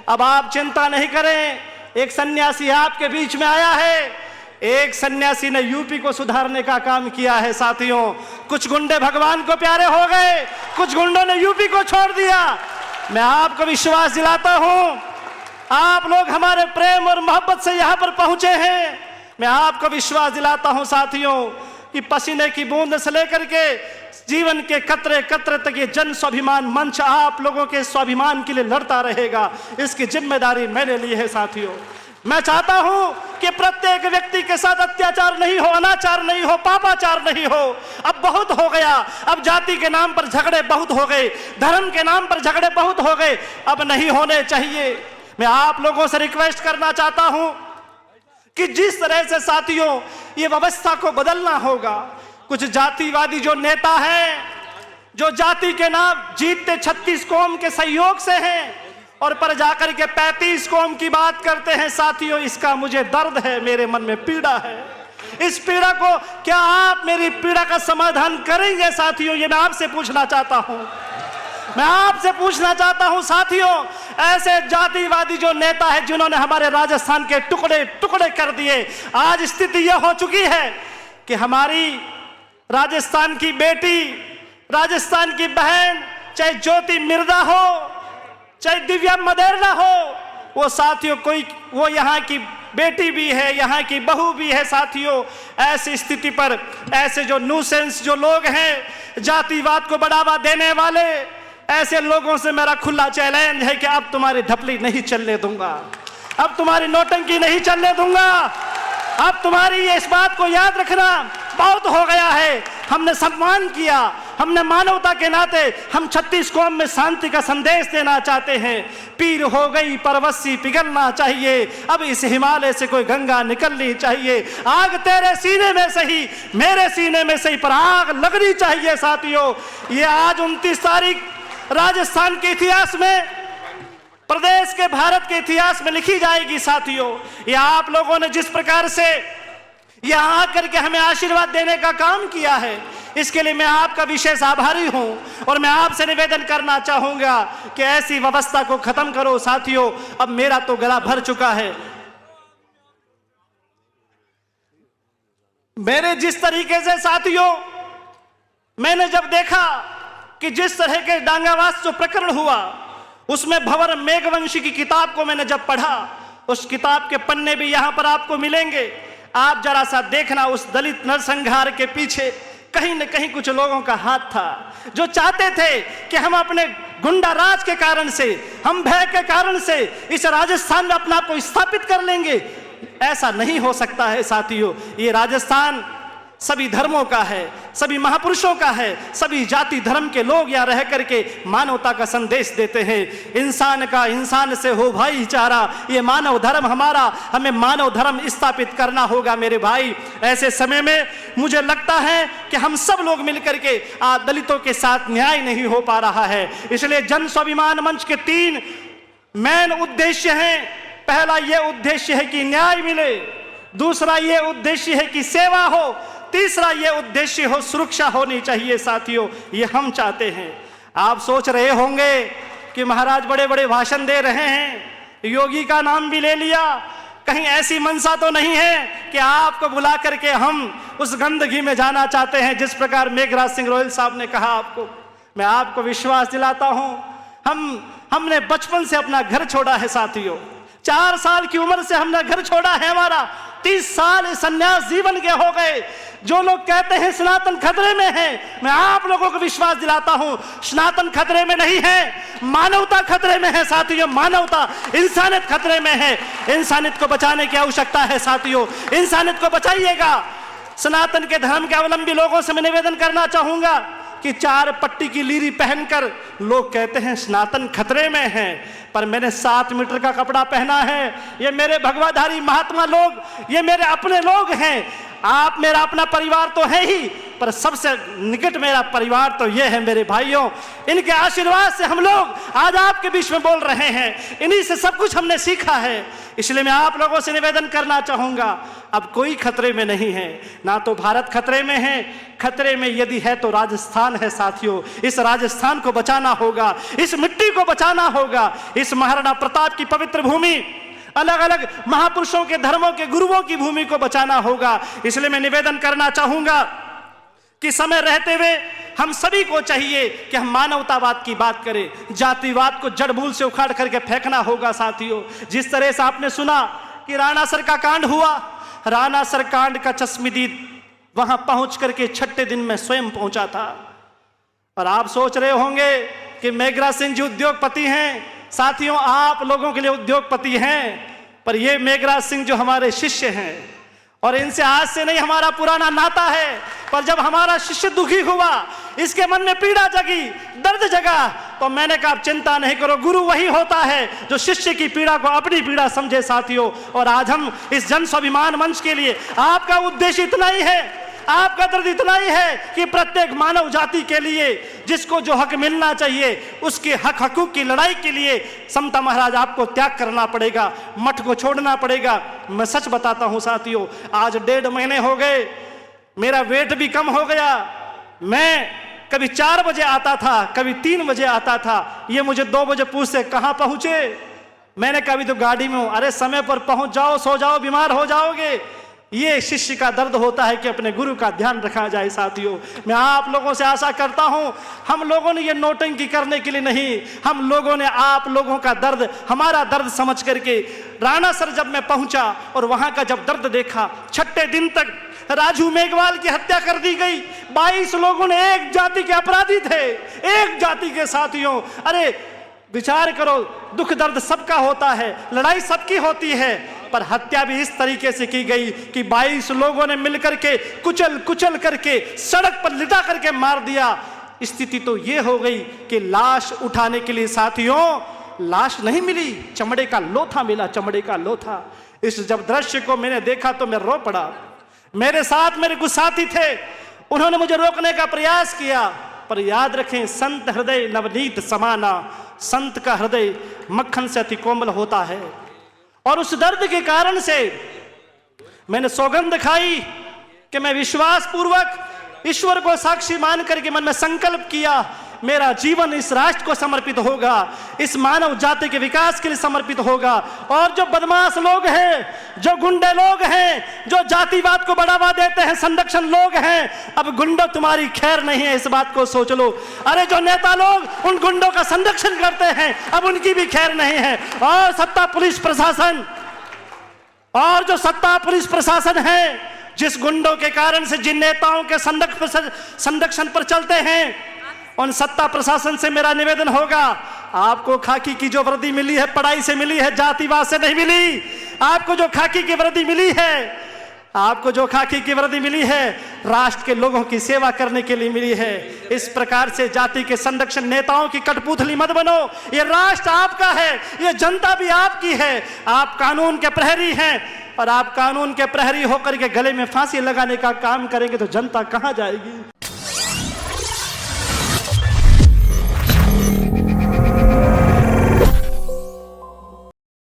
अब आप चिंता नहीं करें, एक सन्यासी आपके बीच में आया है। एक सन्यासी ने यूपी को सुधारने का काम किया है साथियों। कुछ गुंडे भगवान को प्यारे हो गए, कुछ गुंडों ने यूपी को छोड़ दिया। मैं आपको विश्वास दिलाता हूं, आप लोग हमारे प्रेम और मोहब्बत से यहां पर पहुंचे हैं। मैं आपको विश्वास दिलाता हूं साथियों कि पसीने की बूंद से लेकर के जीवन के कतरे कतरे तक ये जन स्वाभिमान मंच आप लोगों के स्वाभिमान के लिए लड़ता रहेगा। इसकी जिम्मेदारी मैंने ली है साथियों। मैं चाहता हूं कि प्रत्येक व्यक्ति के साथ अत्याचार नहीं हो, अनाचार नहीं हो, पापाचार नहीं हो। अब बहुत हो गया, अब जाति के नाम पर झगड़े बहुत हो गए, धर्म के नाम पर झगड़े बहुत हो गए, अब नहीं होने चाहिए। मैं आप लोगों से रिक्वेस्ट करना चाहता हूं कि जिस तरह से साथियों ये व्यवस्था को बदलना होगा, कुछ जातिवादी जो नेता हैं, जो जाति के नाम जीतते 36 कौम के सहयोग से हैं और पर जाकर के 35 कौम की बात करते हैं साथियों, इसका मुझे दर्द है, मेरे मन में पीड़ा है। इस पीड़ा को क्या आप मेरी पीड़ा का समाधान करेंगे साथियों? ये मैं आपसे पूछना चाहता हूं। मैं आपसे पूछना चाहता हूं साथियों, ऐसे जातिवादी जो नेता है जिन्होंने हमारे राजस्थान के टुकड़े टुकड़े कर दिए, आज स्थिति यह हो चुकी है कि हमारी राजस्थान की बेटी, राजस्थान की बहन, चाहे ज्योति मिर्धा हो, चाहे दिव्या मदेरना हो, वो साथियों कोई वो यहाँ की बेटी भी है, यहाँ की बहू भी है साथियों। ऐसी स्थिति पर ऐसे जो न्यूसेंस जो लोग हैं, जातिवाद को बढ़ावा देने वाले, ऐसे लोगों से मेरा खुला चैलेंज है कि अब तुम्हारी ढपली नहीं चलने दूंगा, अब तुम्हारी नौटंकी नहीं चलने दूंगा। अब तुम्हारी इस बात को याद रखना, बहुत हो गया है। हमने सम्मान किया, हमने मानवता के नाते हम 36 कौम में शांति का संदेश देना चाहते हैं। पीर हो गई परवस्सी पिघलना चाहिए, अब इस हिमालय से कोई गंगा निकलनी चाहिए। आग तेरे सीने में सही, मेरे सीने में सही, पर आग लगनी चाहिए साथियों। ये आज 29 तारीख राजस्थान के इतिहास में, प्रदेश के भारत के इतिहास में लिखी जाएगी साथियों। ये आप लोगों ने जिस प्रकार से यहाँ आकर के हमें आशीर्वाद देने का काम किया है, इसके लिए मैं आपका विशेष आभारी हूं। और मैं आपसे निवेदन करना चाहूंगा कि ऐसी व्यवस्था को खत्म करो साथियों। अब मेरा तो गला भर चुका है। मेरे जिस तरीके से साथियों मैंने जब देखा कि जिस तरह के डांगावास जो प्रकरण हुआ, उसमें भंवर मेघवंशी की किताब को मैंने जब पढ़ा, उस किताब के पन्ने भी यहां पर आपको मिलेंगे। आप जरा सा देखना, उस दलित नरसंहार के पीछे कहीं न कहीं कुछ लोगों का हाथ था, जो चाहते थे कि हम अपने गुंडा राज के कारण से, हम भय के कारण से इस राजस्थान में अपना आप को स्थापित कर लेंगे। ऐसा नहीं हो सकता है साथियों। ये राजस्थान सभी धर्मों का है, सभी महापुरुषों का है, सभी जाति धर्म के लोग यहाँ रह करके मानवता का संदेश देते हैं। इंसान का इंसान से हो भाईचारा, ये मानव धर्म हमारा, हमें मानव धर्म स्थापित करना होगा मेरे भाई। ऐसे समय में मुझे लगता है कि हम सब लोग मिलकर के दलितों के साथ न्याय नहीं हो पा रहा है। इसलिए जन स्वाभिमान मंच के 3 मेन उद्देश्य हैं। पहला ये उद्देश्य है कि न्याय मिले, दूसरा ये उद्देश्य है कि सेवा हो, तीसरा ये उद्देश्य हो सुरक्षा होनी चाहिए साथियों। ये हम चाहते हैं। आप सोच रहे होंगे कि महाराज बड़े बड़े भाषण दे रहे हैं, योगी का नाम भी ले लिया, कहीं ऐसी मंशा तो नहीं है कि आपको बुला करके हम उस गंदगी में जाना चाहते हैं जिस प्रकार मेघराज सिंह रोहिल साहब ने कहा आपको। मैं आपको विश्वास दिलाता हूं, हमने बचपन से अपना घर छोड़ा है साथियों। 4 साल की उम्र से हमने घर छोड़ा है हमारा। 30 साल संन्यास जीवन के हो गए। जो लोग कहते हैं सनातन खतरे में है, मैं आप लोगों को विश्वास दिलाता हूं, सनातन खतरे में नहीं है, मानवता खतरे में है साथियों। मानवता, इंसानियत खतरे में है। इंसानियत को बचाने की आवश्यकता है साथियों। इंसानियत को बचाइएगा। सनातन के धर्म के अवलंबी लोगों से मैं निवेदन करना चाहूंगा कि 4 पट्टी की लीरी पहनकर लोग कहते हैं सनातन खतरे में है, पर मैंने 7 मीटर का कपड़ा पहना है। ये मेरे भगवाधारी महात्मा लोग, ये मेरे अपने लोग हैं। आप मेरा अपना परिवार तो है ही, पर सबसे निकट मेरा परिवार तो ये है मेरे भाइयों। इनके आशीर्वाद से हम लोग आज आपके बीच में बोल रहे हैं, इन्हीं से सब कुछ हमने सीखा है। इसलिए मैं आप लोगों से निवेदन करना चाहूंगा, अब कोई खतरे में नहीं है, ना तो भारत खतरे में है। खतरे में यदि है तो राजस्थान है साथियों। इस राजस्थान को बचाना होगा, इस मिट्टी को बचाना होगा, इस महाराणा प्रताप की पवित्र भूमि, अलग अलग महापुरुषों के धर्मों के गुरुओं की भूमि को बचाना होगा। इसलिए मैं निवेदन करना चाहूंगा कि समय रहते हुए हम सभी को चाहिए कि हम मानवतावाद की बात करें, जातिवाद को जड़ मूल से उखाड़ करके फेंकना होगा साथियों। जिस तरह से आपने सुना कि राणासर का कांड हुआ, राणासर कांड का चश्मदीद वहां पहुंच करके 6ठे दिन में स्वयं पहुंचा था। और आप सोच रहे होंगे कि मेघराज सिंह जी उद्योगपति हैं। साथियों, आप लोगों के लिए उद्योगपति हैं, पर ये मेघराज सिंह जो हमारे शिष्य हैं, और इनसे आज से नहीं हमारा पुराना नाता है, पर जब हमारा शिष्य दुखी हुआ, इसके मन में पीड़ा जगी, दर्द जगा, तो मैंने कहा आप चिंता नहीं करो, गुरु वही होता है जो शिष्य की पीड़ा को अपनी पीड़ा समझे साथियों। और आज हम इस जन स्वाभिमान मंच के लिए, आपका उद्देश्य इतना ही है, आपका दर्द इतना ही है कि प्रत्येक मानव जाति के लिए जिसको जो हक मिलना चाहिए, उसके हक हकूक की लड़ाई के लिए समता महाराज आपको त्याग करना पड़ेगा, मठ को छोड़ना पड़ेगा। मैं सच बताता हूं साथियों, आज 1.5 महीने हो गए, मेरा वेट भी कम हो गया। मैं कभी 4 बजे आता था, कभी 3 बजे आता था। ये मुझे 2 बजे पूछते कहाँ पहुंचे, मैंने कहा अभी तो गाड़ी में हूं। अरे समय पर पहुंच जाओ, सो जाओ, बीमार हो जाओगे। ये शिष्य का दर्द होता है कि अपने गुरु का ध्यान रखा जाए साथियों। मैं आप लोगों से आशा करता हूं, हम लोगों ने ये नोटंकी करने के लिए नहीं, हम लोगों ने आप लोगों का दर्द, हमारा दर्द समझ करके, राणासर जब मैं पहुंचा और वहां का जब दर्द देखा, 6ठे दिन तक राजू मेघवाल की हत्या कर दी गई। 22 लोगों ने, एक जाति के अपराधी थे, एक जाति के साथियों। अरे विचार करो, दुख दर्द सबका होता है, लड़ाई सबकी होती है, पर हत्या भी इस तरीके से की गई कि 22 लोगों ने मिलकर के कुचल कुचल करके सड़क पर लिटा करके मार दिया। स्थिति तो ये हो गई कि लाश उठाने के लिए साथियों लाश नहीं मिली, चमड़े का लोथा मिला, चमड़े का लोथा। इस जब दृश्य को मैंने देखा तो मैं रो पड़ा। मेरे साथ मेरे कुछ साथी थे, उन्होंने मुझे रोकने का प्रयास किया, पर याद रखें, संत हृदय नवनीत समाना, संत का हृदय मक्खन से अति कोमल होता है। और उस दर्द के कारण से मैंने सौगंध खाई कि मैं विश्वास पूर्वक ईश्वर को साक्षी मान करके मन में संकल्प किया, मेरा जीवन इस राष्ट्र को समर्पित होगा, इस मानव जाति के विकास के लिए समर्पित होगा। और जो बदमाश लोग हैं, जो गुंडे लोग हैं, जो जातिवाद को बढ़ावा देते हैं, संरक्षण लोग हैं, अब गुंडों तुम्हारी खैर नहीं है, इस बात को सोच लो। अरे जो नेता लोग उन गुंडों का संरक्षण करते हैं, अब उनकी भी खैर नहीं है। और सत्ता पुलिस प्रशासन, और जो सत्ता पुलिस प्रशासन है, जिस गुंडों के कारण से जिन नेताओं के संरक्षण पर चलते हैं, उन सत्ता प्रशासन से मेरा निवेदन होगा, आपको खाकी की जो वर्दी मिली है पढ़ाई से मिली है, जातिवाद से नहीं मिली। आपको जो खाकी की वर्दी मिली है, आपको जो खाकी की वर्दी मिली है, राष्ट्र के लोगों की सेवा करने के लिए मिली है। इस प्रकार से जाति के संरक्षण नेताओं की कठपुतली मत बनो। ये राष्ट्र आपका है, ये जनता भी आपकी है। आप कानून के प्रहरी हैं, और आप कानून के प्रहरी होकर के गले में फांसी लगाने का काम करेंगे तो जनता कहां जाएगी।